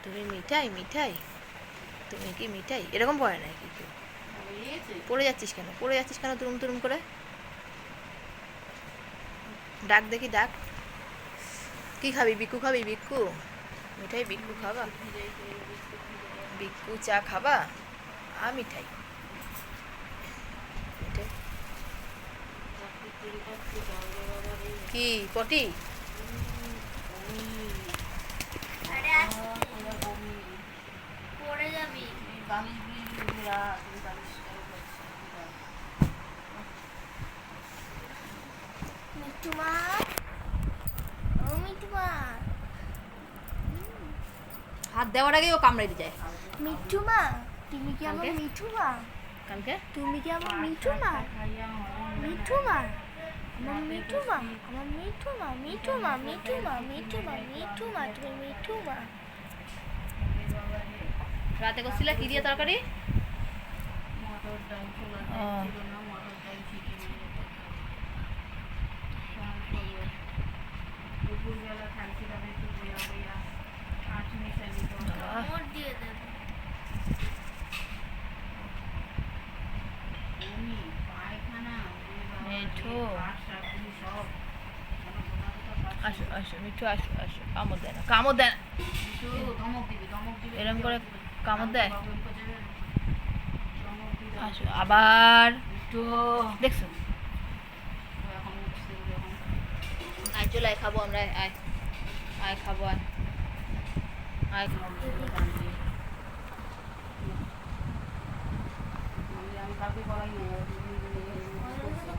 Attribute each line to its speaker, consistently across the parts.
Speaker 1: তুমি মিঠাই মিঠাই, তুমি কি মিঠাই, এরকম পড়ে নাকি কেউ? পড়ে যাচ্ছিস কেন, পড়ে যাচ্ছিস কেন তুরুম তুরুম করে? ডাক দেখি, ডাক। কি খাবি, বিক্কু খাবি? বিক্কু মিঠাই, বিক্কু খাবা? বিক্কু চা খাবা? মিঠাই মিঠাই। কি পটি?
Speaker 2: পড়ে যাবি। মিঠু মা, ও মিঠু মা,
Speaker 1: হাত দেওয়ার আগে ও কামড়ে দিয়ে যায়।
Speaker 2: মিঠু মা, তুমি কি আমার মিঠু মা?
Speaker 1: কালকে
Speaker 2: তুমি কি আমার মিঠু মা? মিঠু মা, আমার মিঠু মা, আমার মিঠু মা, মিঠু মা, মিঠু মা, মিঠু মা, মিঠু মা, তুমি মিঠু মা।
Speaker 1: রাতে করছিলে কি দিয়ে তরকারি?
Speaker 2: কামড় দিয়ে দেব।
Speaker 1: মিঠু আসো আসো, মিঠু আসো আসো, কামড় দেয় না, কামড় দেয় না, এরকম করে কামড় দেয়। আসো আবার, দেখছো? আয় চলে আয়, খাবো আমরা, আয় আয় খাবো, আয় আয় খাবো।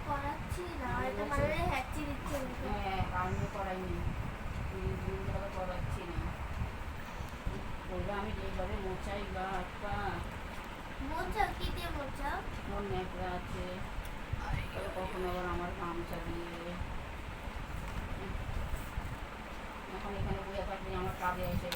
Speaker 2: করাচ্ছি না, এটা মানে হ্যাচি দিচ্ছে।
Speaker 3: আমি যেভাবে মোচাই গা হাত পা,
Speaker 2: মোচা কি দিয়ে মোচা?
Speaker 3: ওর ন্যাকড়া আছে, কখনো আবার আমার গামছা দিয়ে। এখন এখানে বইয়া থাকলে আমার কাজে এসে